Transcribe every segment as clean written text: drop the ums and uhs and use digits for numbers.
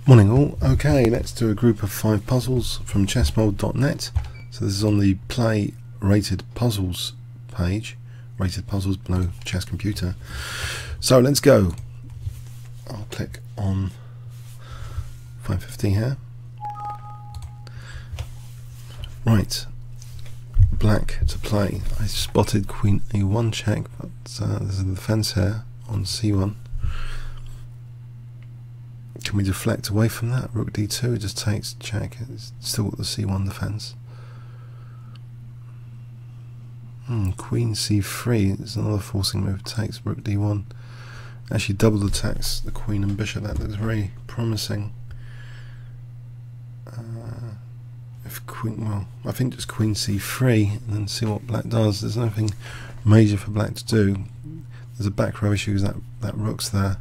Morning all. Okay, let's do a group of 5 puzzles from chessmold.net. So this is on the play rated puzzles page, rated puzzles below chess computer. So let's go. I'll click on 550 here. Right, black to play. I spotted queen a1 check, but there's a defense here on c1. Can we deflect away from that? Rook d2 just takes check. It's still got the c1 defense. Queen c3 is another forcing move. Takes rook d1. Actually double attacks the queen and bishop. That looks very promising. If queen, well, I think just queen c3 and then see what black does. There's nothing major for black to do. There's a back row issue because that rook's there.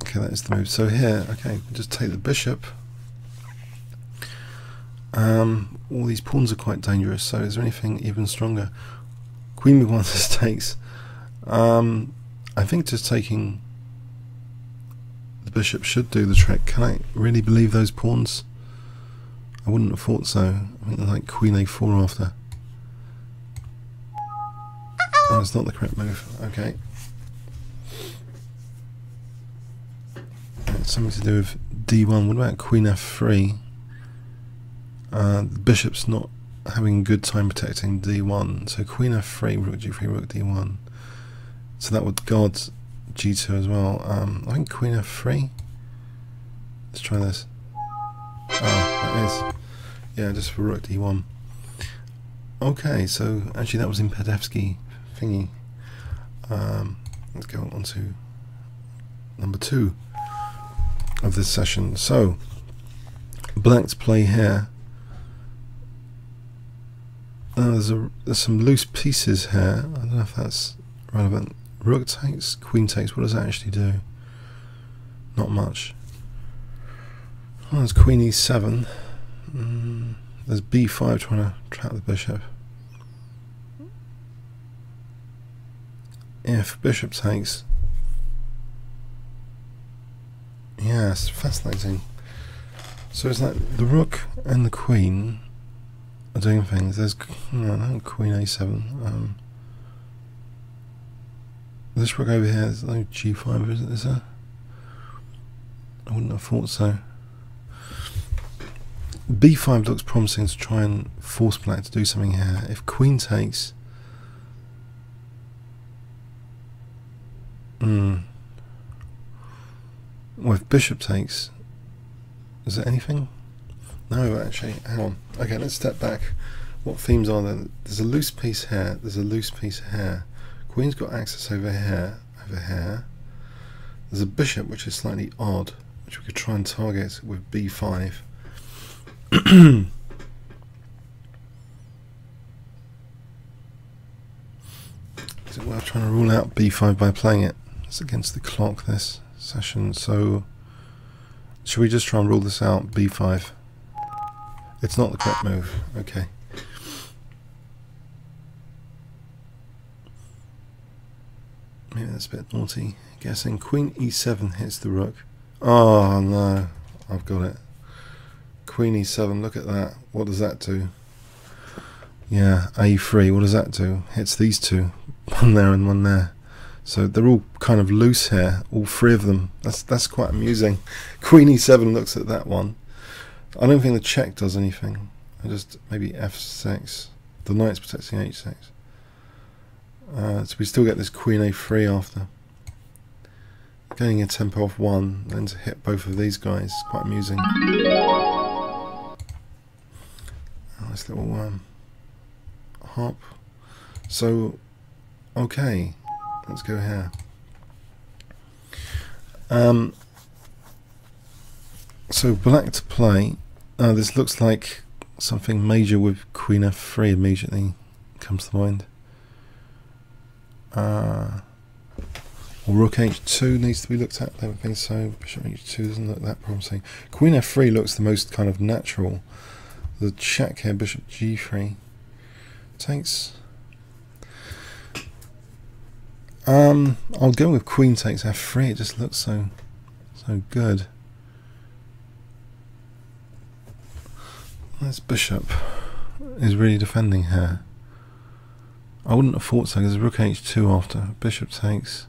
Okay, that is the move. So here, okay, just take the bishop. All these pawns are quite dangerous, so is there anything even stronger? Queen b1 just takes. I think just taking the bishop should do the trick. Can I really believe those pawns? I wouldn't have thought so. I think they're like queen a4 after. Oh, it's not the correct move. Okay. Something to do with d1. What about queen f3? The bishop's not having a good time protecting d1, so queen f3, rook g3, rook d1. So that would guard g2 as well. I think queen f3. Let's try this. Oh, that is. Yeah, just for rook d1. Okay, so actually that was in Pedevsky thingy. Let's go on to number 2 of this session. So black to play here. There's some loose pieces here. I don't know if that's relevant. Rook takes, queen takes. What does that actually do? Not much. Oh, there's queen e7. There's b5 trying to trap the bishop. If bishop takes. Yes, fascinating. So it's like the rook and the queen are doing things. There's no queen a7. This rook over here, there's no g5, is there? I wouldn't have thought so. b5 looks promising to try and force black to do something here. If queen takes, well, if bishop takes, is there anything? No, actually, hang on. Okay, let's step back. What themes are there? There's a loose piece here, there's a loose piece here. Queen's got access over here, over here. There's a bishop which is slightly odd, which we could try and target with b5. Is it worth trying to rule out b5 by playing it? It's against the clock this session, so should we just try and rule this out? b5. It's not the correct move. Okay. Maybe that's a bit naughty. Guessing queen e7 hits the rook. Oh no, I've got it. Queen e7, look at that. What does that do? Yeah, a3, what does that do? Hits these two. One there and one there. So they're all kind of loose here, all 3 of them. That's quite amusing. Queen e7 looks at that one. I don't think the check does anything. I just maybe f6. The knight's protecting h6. So we still get this queen a3 after. Getting a tempo off 1, then to hit both of these guys. Quite amusing. Nice little hop. So, okay, let's go here. So black to play. This looks like something major with queen f3 immediately comes to mind. Or rook h2 needs to be looked at. I don't think so. Bishop h2 doesn't look that promising. Queen f3 looks the most kind of natural. The check here, bishop g3 takes. I'll go with queen takes f3. It just looks so good. This bishop is really defending here. I wouldn't have thought so. There's rook h2 after. Bishop takes.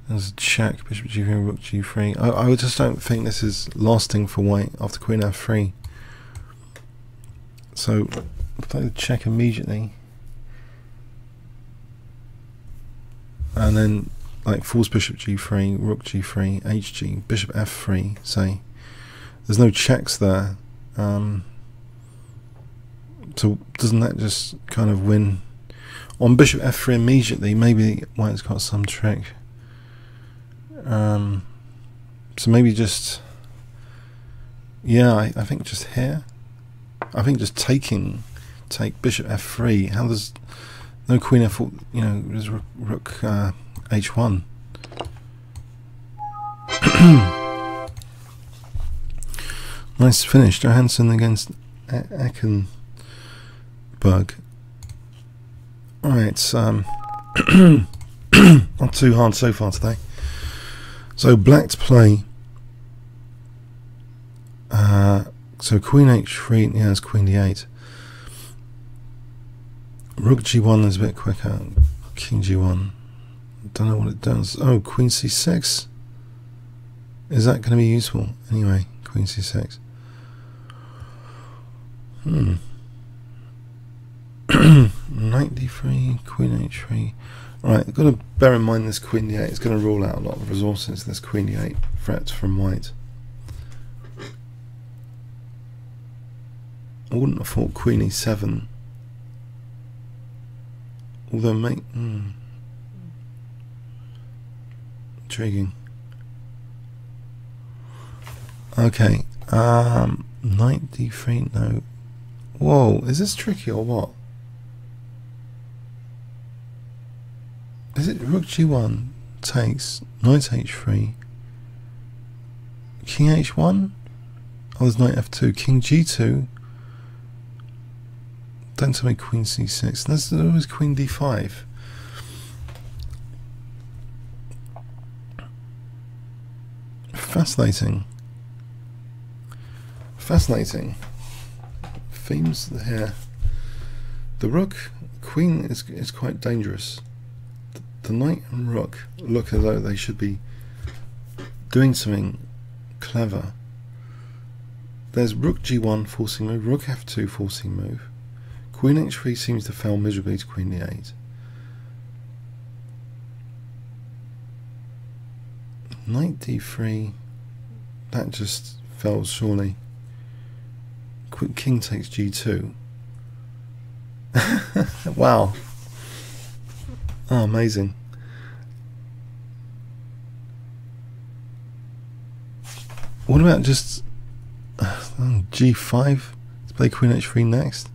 There's a check. Bishop g3, rook g3. I just don't think this is lasting for white after queen f3. So play the check immediately. And then like force bishop g3, rook g3, hg, bishop f3, say. There's no checks there. So doesn't that just kind of win? On bishop f3 immediately, maybe white's got some trick. So maybe just, yeah, I think just here. I think just take bishop f3. How does no queen f4? You know, there's rook h1. Nice finish, Johansson against Eckenberg. Alright, not too hard so far today. So black to play. So queen h3, yeah, it's queen d8. Rook g1 is a bit quicker. King g1. Don't know what it does. Oh, queen c6. Is that going to be useful? Anyway, queen c6. Knight d3, queen h3. Alright, got to bear in mind this queen d8 is going to rule out a lot of resources. This queen d8 threat from white. I wouldn't have thought queen e7. Although, mate, intriguing. Okay, knight d3, no. Whoa, is this tricky or what? Is it rook g1 takes, knight h3, king h1? Oh, there's knight f2, king g2. Don't tell me queen c6. There's always queen d5. Fascinating. Fascinating. Themes here. The rook, queen is quite dangerous. The knight and rook look as though they should be doing something clever. There's rook g1 forcing move, rook f2 forcing move. Queen h3 seems to fail miserably to queen d8. Knight d3, that just fails surely. King takes g2. Wow. Oh, amazing. What about just g5? Let's play queen h3 next.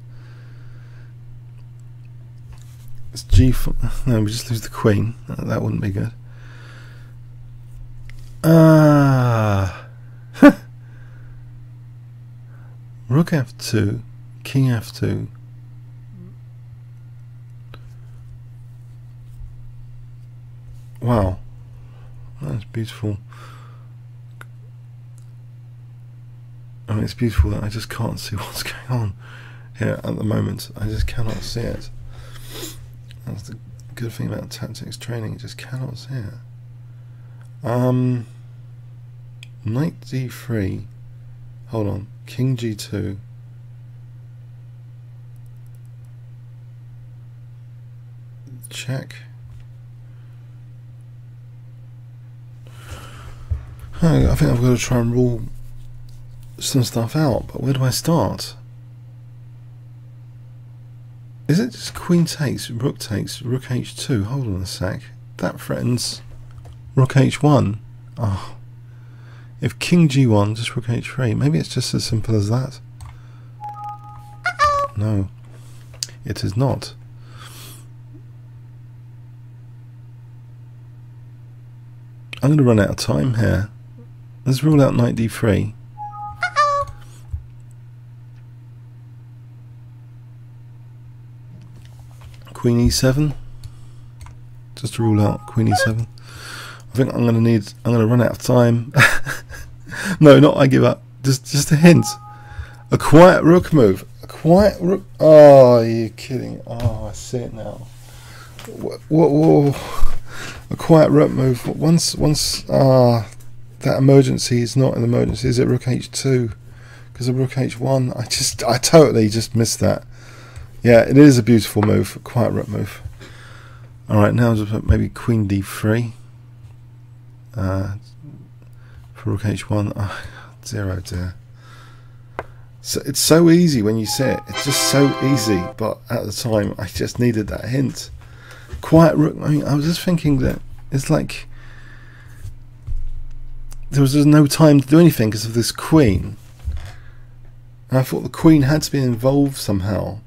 It's g4. No, we just lose the queen. That wouldn't be good. Rook f2, king f2. Wow, that's beautiful. I mean, it's beautiful that I just can't see what's going on here at the moment. I just cannot see it. That's the good thing about tactics training, you just cannot see it. Knight d3. Hold on. King g2. Check. I think I've got to try and rule some stuff out, but where do I start? Is it just queen takes, rook h2? Hold on a sec. That threatens rook h1. Oh. If king g1, just rook h3. Maybe it's just as simple as that. No, it is not. I'm going to run out of time here. Let's rule out knight d3. Queen e7. Just to rule out queen e7. I think I'm going to run out of time. No, not I give up. Just a hint. A quiet rook move. A quiet rook. Oh, you're kidding. Oh, I see it now. Whoa. A quiet rook move. Once that emergency is not an emergency. Is it rook h2? Because of rook h1. I totally just missed that. Yeah, it is a beautiful move. A quiet rook move. Alright, now just maybe queen d3. For rook h1. Oh, dear. So it's so easy when you see it. It's just so easy, but at the time I just needed that hint. Quiet rook. I mean, I was just thinking that it's like there was just no time to do anything because of this queen, and I thought the queen had to be involved somehow.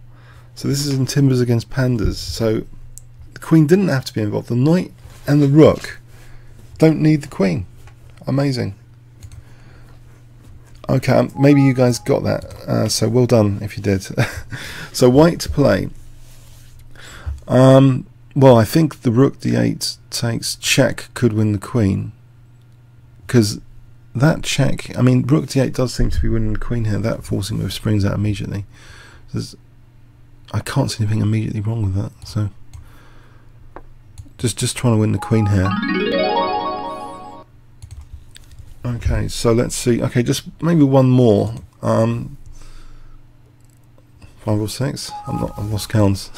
So this is in Timbers Against Pandas. So the queen didn't have to be involved. The knight and the rook don't need the queen. Amazing. Okay, maybe you guys got that, so well done if you did. So white to play. Well, I think the rook d8 takes check could win the queen, because that check, I mean, rook d8 does seem to be winning the queen here. That forcing move springs out immediately. I can't see anything immediately wrong with that. So just trying to win the queen here. Okay, so let's see. Okay, just maybe one more. 5 or 6. I've lost counts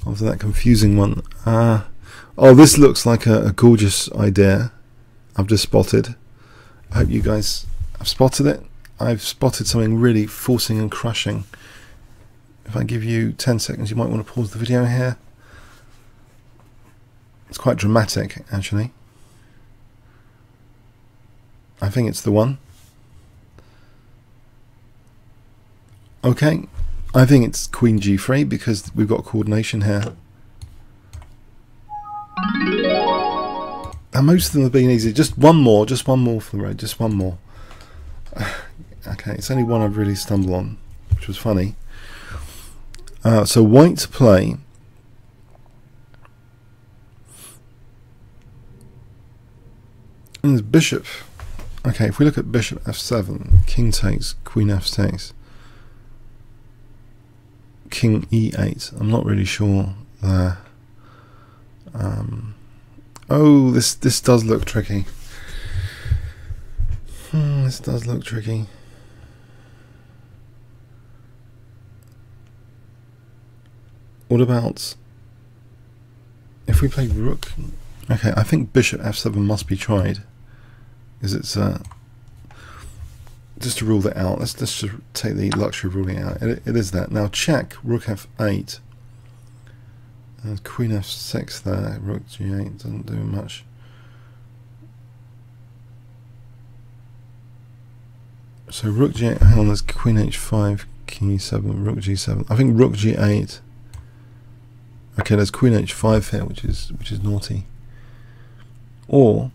after that confusing one. Oh, this looks like a gorgeous idea. I've just spotted. I hope you guys have spotted it. I've spotted something really forcing and crushing. If I give you 10 seconds, you might want to pause the video here. It's quite dramatic, actually. I think it's the one. Okay, I think it's queen g3 because we've got coordination here. And most of them have been easy. Just one more for the road, just one more. Okay, it's only one I've really stumbled on, which was funny. So white to play. And there's bishop. Okay, if we look at bishop f7, king takes, queen f6, king e8. I'm not really sure there. Oh, this does look tricky. This does look tricky. What about if we play rook? Okay, I think bishop f7 must be tried. Because it's just to rule that out. Let's just take the luxury of ruling it out. It is that. Now check rook f8. And queen f6 there. Rook g8 doesn't do much. So rook g8. Hang on. There's queen h5, king e7, rook g7. I think rook g8. Okay, there's queen h5 here, which is naughty. Or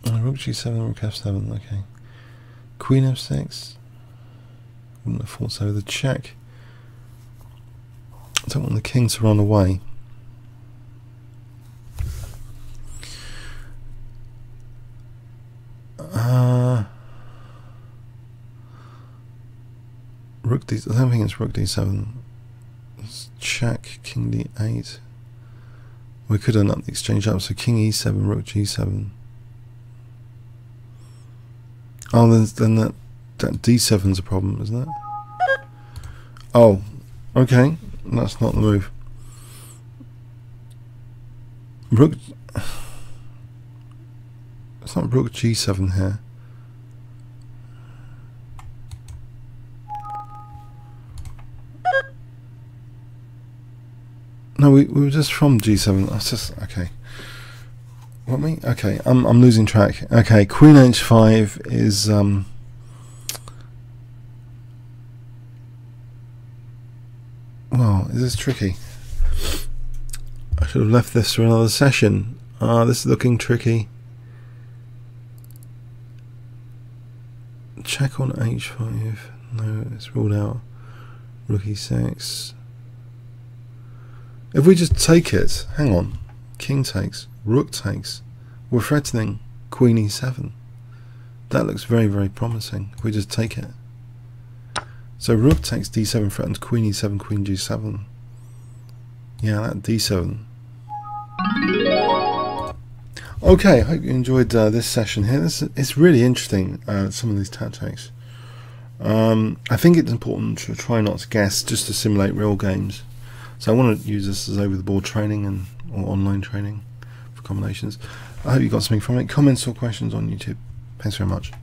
rook g7, rook f7, okay. Queen f6. Wouldn't have thought so. The check. I don't want the king to run away. Rook d. I don't think it's rook d7. Let's check king d8. We could end up the exchange up. So king e7, rook g7. Oh, then that d7's a problem, isn't it? Oh, okay. That's not the move. Rook. It's not rook g7 here. No, we were just from g7. That's just okay. What me? Okay, I'm losing track. Okay, queen h5 is well, is this tricky? I should have left this for another session. This is looking tricky. Check on h5. No, it's ruled out. Rook e6. If we just take it, hang on. King takes, rook takes. We're threatening queen e7. that looks very, very promising. If we just take it. So rook takes d7 threatens queen e7, queen g7. Yeah, that d7. Okay, I hope you enjoyed this session here. It's really interesting, some of these tactics. I think it's important to try not to guess, just to simulate real games. So I want to use this as over-the-board training or online training for combinations. I hope you got something from it. Comments or questions on YouTube. Thanks very much.